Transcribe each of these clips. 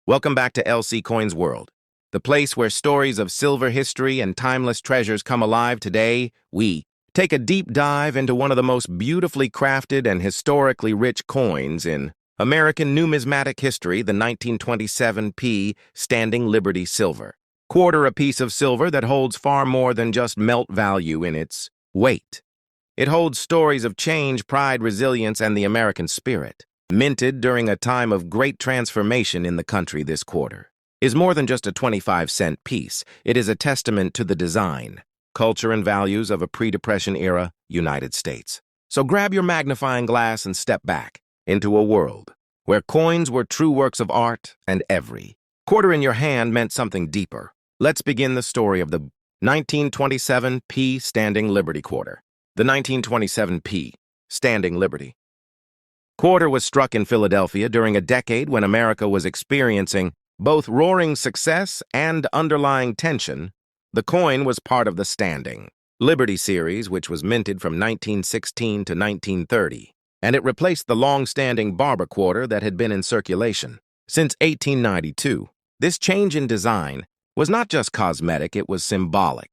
Welcome back to LC Coins World, the place where stories of silver history and timeless treasures come alive. Today, we take a deep dive into one of the most beautifully crafted and historically rich coins in American numismatic history, the 1927 P Standing Liberty Silver. Quarter, a piece of silver that holds far more than just melt value in its weight. It holds stories of change, pride, resilience, and the American spirit. Minted during a time of great transformation in the country, this quarter is more than just a 25-cent piece. It is a testament to the design, culture, and values of a pre-Depression era United States. So grab your magnifying glass and step back into a world where coins were true works of art and every quarter in your hand meant something deeper. Let's begin the story of the 1927 P Standing Liberty Quarter. The 1927 P Standing Liberty Quarter was struck in Philadelphia during a decade when America was experiencing both roaring success and underlying tension. The coin was part of the Standing Liberty series, which was minted from 1916 to 1930, and it replaced the long-standing Barber quarter that had been in circulation since 1892. This change in design was not just cosmetic, it was symbolic.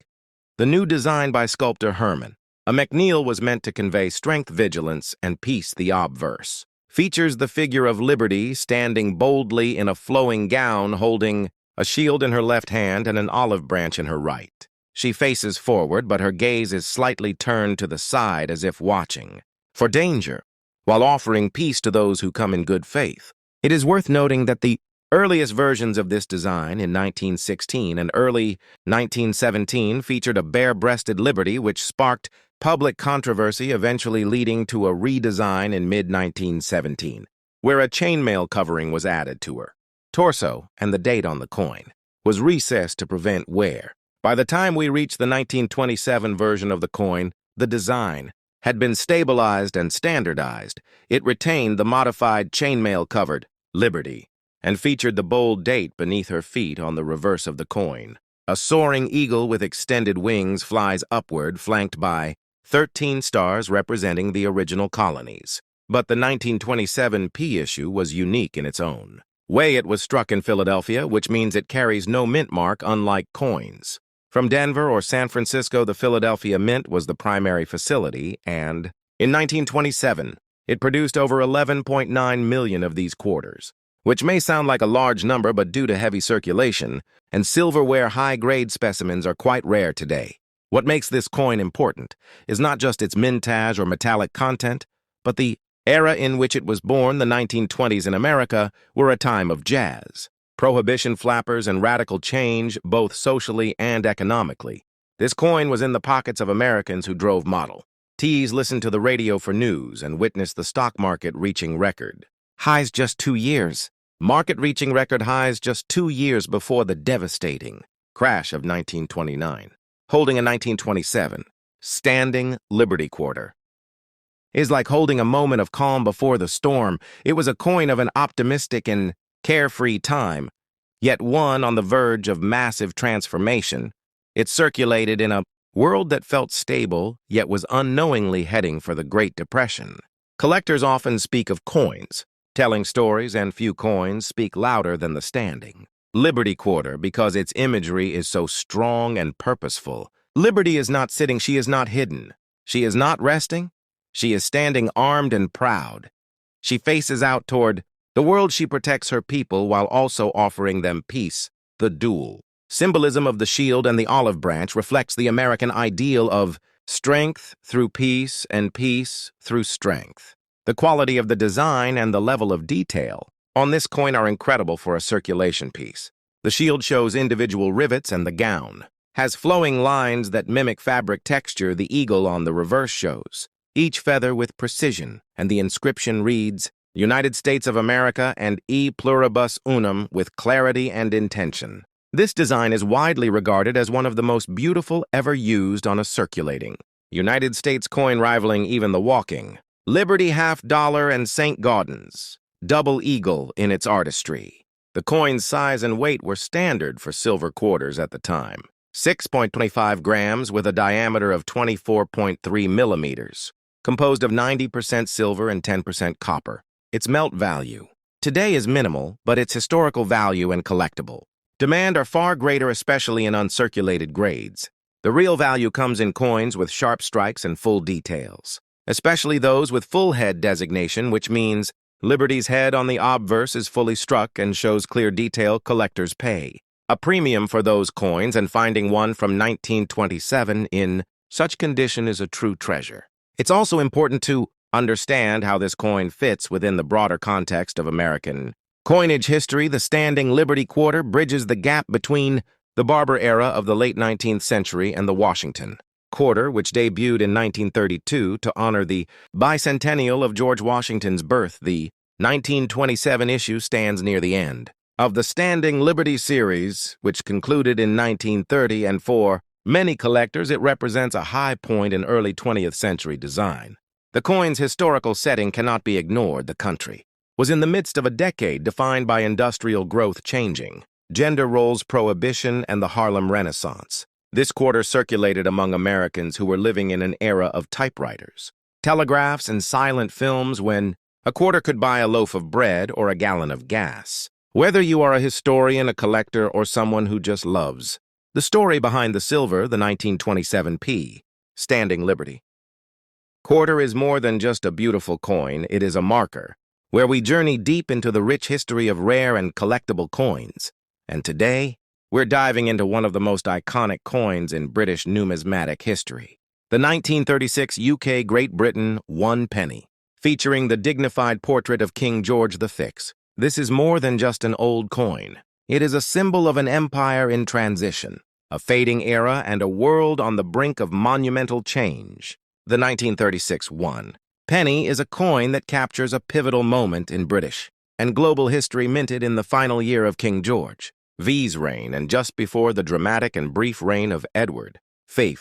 The new design by sculptor Herman A. McNeil was meant to convey strength, vigilance, and peace. The obverse features the figure of Liberty standing boldly in a flowing gown, holding a shield in her left hand and an olive branch in her right. She faces forward, but her gaze is slightly turned to the side as if watching for danger, while offering peace to those who come in good faith. It is worth noting that the earliest versions of this design in 1916 and early 1917 featured a bare-breasted Liberty, which sparked public controversy, eventually leading to a redesign in mid-1917, where a chainmail covering was added to her torso, and the date on the coin was recessed to prevent wear. By the time we reached the 1927 version of the coin, the design had been stabilized and standardized. It retained the modified chainmail-covered Liberty and featured the bold date beneath her feet on the reverse of the coin. A soaring eagle with extended wings flies upward, flanked by 13 stars representing the original colonies. But the 1927 P issue was unique in its own way. It was struck in Philadelphia, which means it carries no mint mark, unlike coins from Denver or San Francisco. The Philadelphia Mint was the primary facility, and in 1927, it produced over 11.9 million of these quarters, which may sound like a large number, but due to heavy circulation and silverware, high-grade specimens are quite rare today. What makes this coin important is not just its mintage or metallic content, but the era in which it was born. The 1920s in America were a time of jazz, prohibition, flappers, and radical change, both socially and economically. This coin was in the pockets of Americans who drove Model Ts, listened to the radio for news, and witnessed the stock market reaching record highs just 2 years. Market reaching record highs just 2 years before the devastating crash of 1929. Holding a 1927 Standing Liberty Quarter is like holding a moment of calm before the storm. It was a coin of an optimistic and carefree time, yet one on the verge of massive transformation. It circulated in a world that felt stable, yet was unknowingly heading for the Great Depression. Collectors often speak of coins telling stories, and few coins speak louder than the Standing Liberty Quarter because its imagery is so strong and purposeful. Liberty is not sitting, she is not hidden, she is not resting, she is standing armed and proud. She faces out toward the world. She protects her people while also offering them peace. The dual symbolism of the shield and the olive branch reflects the American ideal of strength through peace and peace through strength. The quality of the design and the level of detail on this coin are incredible for a circulation piece. The shield shows individual rivets, and the gown has flowing lines that mimic fabric texture. The eagle on the reverse shows each feather with precision, and the inscription reads, United States of America and E pluribus unum, with clarity and intention. This design is widely regarded as one of the most beautiful ever used on a circulating United States coin, rivaling even the walking Liberty $50 and St. Gaudens double eagle in its artistry. The coin's size and weight were standard for silver quarters at the time. 6.25 grams with a diameter of 24.3 millimeters, composed of 90% silver and 10% copper. Its melt value, today is minimal, but its historical value and collectible demand are far greater, especially in uncirculated grades. The real value comes in coins with sharp strikes and full details, especially those with full head designation, which means Liberty's head on the obverse is fully struck and shows clear detail. Collectors pay a premium for those coins, and finding one from 1927 in such condition is a true treasure. It's also important to understand how this coin fits within the broader context of American coinage history. The standing Liberty quarter bridges the gap between the Barber era of the late 19th century and the Washington quarter, which debuted in 1932 to honor the Bicentennial of George Washington's birth. The 1927 issue stands near the end of the Standing Liberty series, which concluded in 1930, and for many collectors, it represents a high point in early 20th century design. The coin's historical setting cannot be ignored. The country was in the midst of a decade defined by industrial growth, changing gender roles, prohibition, and the Harlem Renaissance. This quarter circulated among Americans who were living in an era of typewriters, telegraphs, and silent films, when a quarter could buy a loaf of bread or a gallon of gas. Whether you are a historian, a collector, or someone who just loves the story behind the silver, the 1927 Standing Liberty quarter is more than just a beautiful coin. It is a marker where we journey deep into the rich history of rare and collectible coins. And today, we're diving into one of the most iconic coins in British numismatic history, the 1936 UK Great Britain 1 penny, featuring the dignified portrait of King George V. This is more than just an old coin. It is a symbol of an empire in transition, a fading era, and a world on the brink of monumental change. The 1936 1 penny is a coin that captures a pivotal moment in British and global history, minted in the final year of King George V's reign and just before the dramatic and brief reign of Edward V.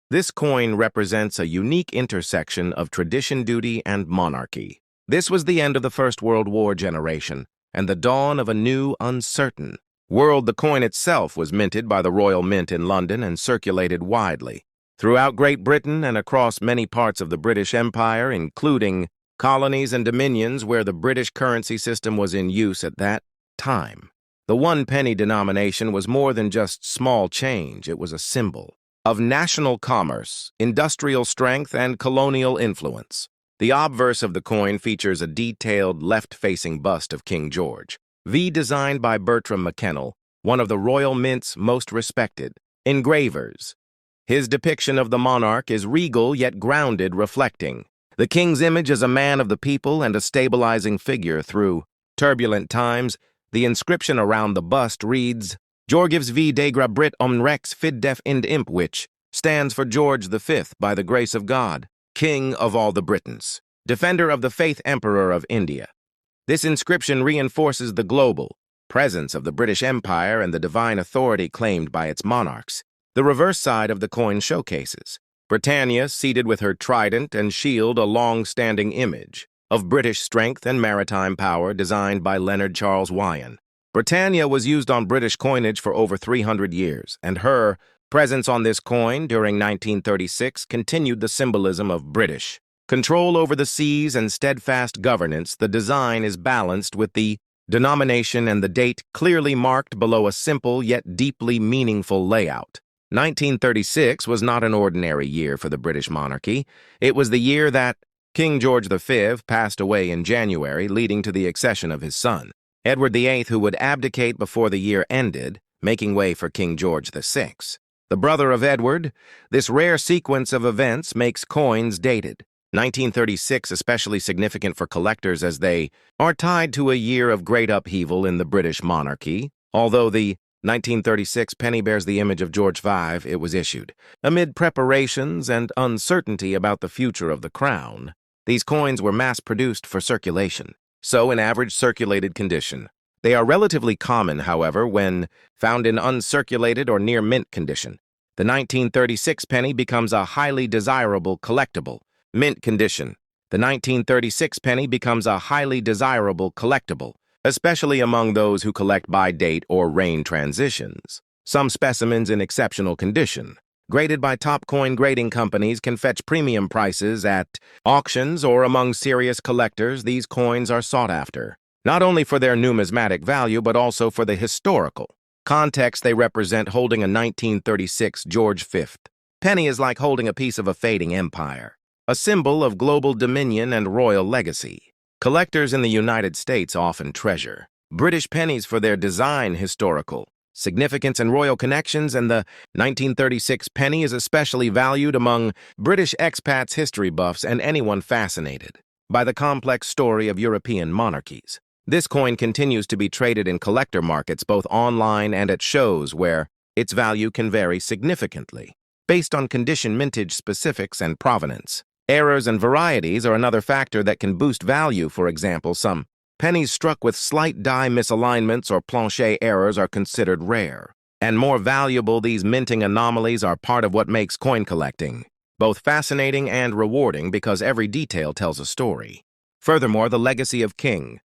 This coin represents a unique intersection of tradition, duty, and monarchy. This was the end of the First World War generation and the dawn of a new, uncertain world. The coin itself was minted by the Royal Mint in London and circulated widely throughout Great Britain and across many parts of the British Empire, including colonies and dominions where the British currency system was in use at that time. The 1 penny denomination was more than just small change. It was a symbol of national commerce, industrial strength, and colonial influence. The obverse of the coin features a detailed left-facing bust of King George V, designed by Bertram McKennell, one of the Royal Mint's most respected engravers. His depiction of the monarch is regal yet grounded, reflecting the king's image as a man of the people and a stabilizing figure through turbulent times. The inscription around the bust reads, Georgives V degra Brit Rex fid def ind imp, which stands for George V, by the grace of God, King of all the Britons, defender of the faith, Emperor of India. This inscription reinforces the global presence of the British Empire and the divine authority claimed by its monarchs. The reverse side of the coin showcases Britannia seated with her trident and shield, a long-standing image of British strength and maritime power, designed by Leonard Charles Wyon. Britannia was used on British coinage for over 300 years, and her presence on this coin during 1936 continued the symbolism of British control over the seas and steadfast governance. The design is balanced with the denomination and the date clearly marked below a simple yet deeply meaningful layout. 1936 was not an ordinary year for the British monarchy. It was the year that King George V passed away in January, leading to the accession of his son, Edward VIII, who would abdicate before the year ended, making way for King George VI, the brother of Edward. This rare sequence of events makes coins dated 1936 especially significant for collectors, as they are tied to a year of great upheaval in the British monarchy. Although the 1936 penny bears the image of George V, it was issued amid preparations and uncertainty about the future of the crown. These coins were mass-produced for circulation, so in average circulated condition. They are relatively common, however, when found in uncirculated or near-mint condition. The 1936 penny becomes a highly desirable collectible. Mint condition. The 1936 penny becomes a highly desirable collectible, especially among those who collect by date or reign transitions. Some specimens in exceptional condition, graded by top coin grading companies, can fetch premium prices at auctions, or among serious collectors, these coins are sought after. not only for their numismatic value but also for the historical context they represent. Holding a 1936 George V penny is like holding a piece of a fading empire, a symbol of global dominion and royal legacy. Collectors in the United States often treasure British pennies for their design, historical significance, and royal connections, and the 1936 penny is especially valued among British expats, history buffs, and anyone fascinated by the complex story of European monarchies. This coin continues to be traded in collector markets both online and at shows, where its value can vary significantly based on condition, mintage specifics, and provenance. Errors and varieties are another factor that can boost value. For example, some pennies struck with slight die misalignments or plancher errors are considered rare and more valuable. These minting anomalies are part of what makes coin collecting both fascinating and rewarding, because every detail tells a story. Furthermore, the legacy of King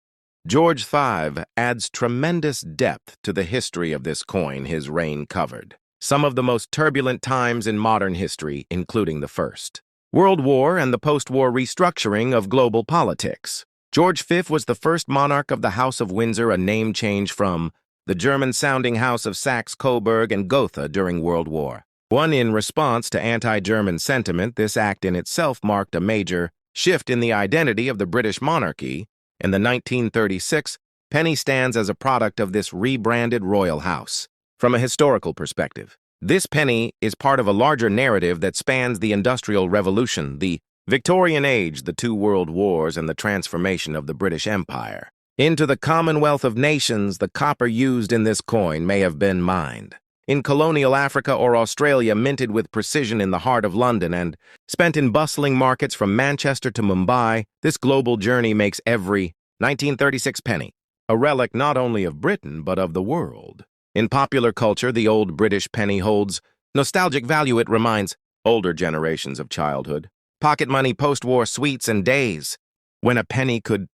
George V adds tremendous depth to the history of this coin. His reign covered some of the most turbulent times in modern history, including the First World War and the post-war restructuring of global politics. George V was the first monarch of the House of Windsor, a name change from the German-sounding House of Saxe-Coburg and Gotha during World War I. In response to anti-German sentiment, this act in itself marked a major shift in the identity of the British monarchy. In the 1936 penny stands as a product of this rebranded royal house. From a historical perspective, this penny is part of a larger narrative that spans the Industrial Revolution, the Victorian Age, the two world wars, and the transformation of the British Empire into the Commonwealth of Nations. The copper used in this coin may have been mined in colonial Africa or Australia, minted with precision in the heart of London, and spent in bustling markets from Manchester to Mumbai. This global journey makes every 1936 penny a relic not only of Britain but of the world. In popular culture, the old British penny holds nostalgic value. It reminds older generations of childhood, pocket money, post-war sweets, and days when a penny could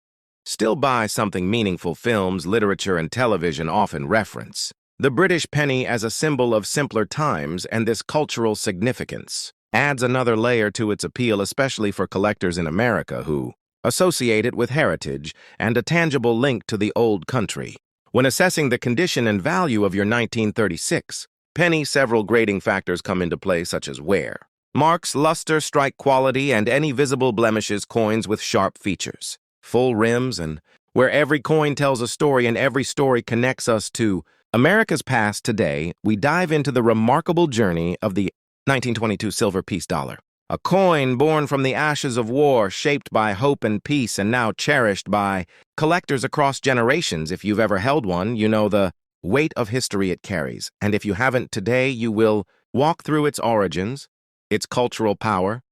still buy something meaningful. Films, literature, and television often reference the British penny as a symbol of simpler times, and this cultural significance adds another layer to its appeal, especially for collectors in America who associate it with heritage and a tangible link to the old country. When assessing the condition and value of your 1936 penny, several grading factors come into play, such as wear, marks, luster, strike quality, and any visible blemishes. Coins with sharp features, full rims, and where every coin tells a story and every story connects us to America's past. Today, we dive into the remarkable journey of the 1922 silver piece dollar, a coin born from the ashes of war, shaped by hope and peace, and now cherished by collectors across generations. If you've ever held one, you know the weight of history it carries, and if you haven't, today you will walk through its origins, its cultural power,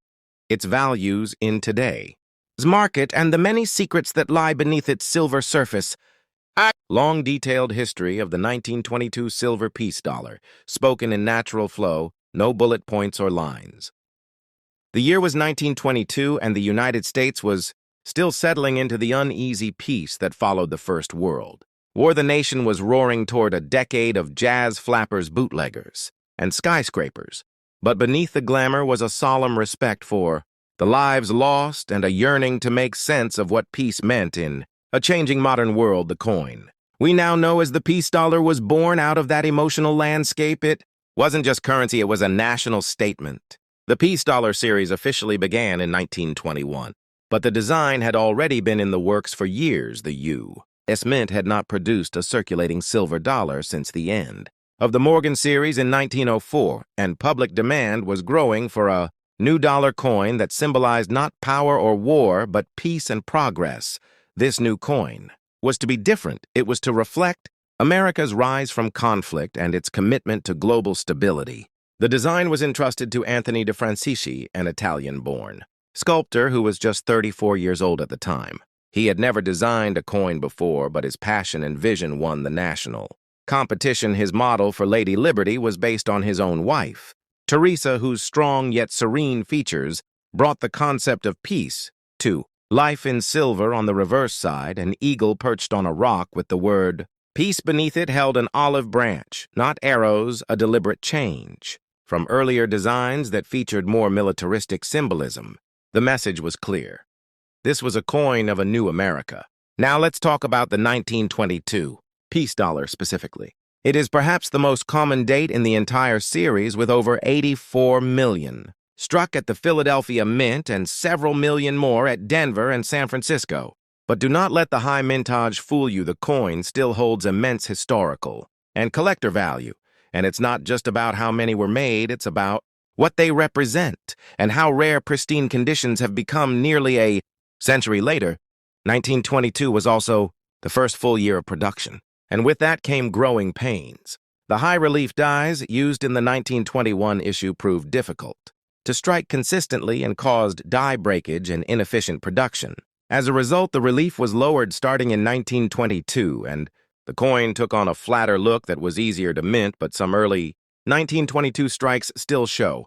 its values in today's market, and the many secrets that lie beneath its silver surface. Long detailed history of the 1922 silver piece dollar, spoken in natural flow, no bullet points or lines. The year was 1922, and the United States was still settling into the uneasy peace that followed the First World War. The nation was roaring toward a decade of jazz flappers, bootleggers, and skyscrapers, but beneath the glamour was a solemn respect for the lives lost and a yearning to make sense of what peace meant in a changing modern world. The coin we now know as the piece dollar was born out of that emotional landscape. It wasn't just currency, it was a national statement. The piece dollar series officially began in 1921, but the design had already been in the works for years. The U.S. Mint had not produced a circulating silver dollar since the end of the Morgan series in 1904, and public demand was growing for a new dollar coin that symbolized not power or war, but peace and progress. This new coin was to be different. It was to reflect America's rise from conflict and its commitment to global stability. The design was entrusted to Anthony de Francisci, an Italian-born sculptor who was just 34 years old at the time. He had never designed a coin before, but his passion and vision won the national competition. His model for Lady Liberty was based on his own wife, Teresa, whose strong yet serene features brought the concept of peace to life. In silver on the reverse side, an eagle perched on a rock with the word peace beneath it held an olive branch, not arrows, a deliberate change from earlier designs that featured more militaristic symbolism. The message was clear. This was a coin of a new America, Now let's talk about the 1922 peace dollar specifically. It is perhaps the most common date in the entire series with over 84 million, struck at the Philadelphia Mint and several million more at Denver and San Francisco. But do not let the high mintage fool you. The coin still holds immense historical and collector value. And it's not just about how many were made, it's about what they represent and how rare pristine conditions have become nearly a century later. 1922 was also the first full year of production, and with that came growing pains. The high-relief dies used in the 1921 issue proved difficult to strike consistently and caused die breakage and inefficient production. As a result, the relief was lowered starting in 1922, and the coin took on a flatter look that was easier to mint, but some early 1922 strikes still show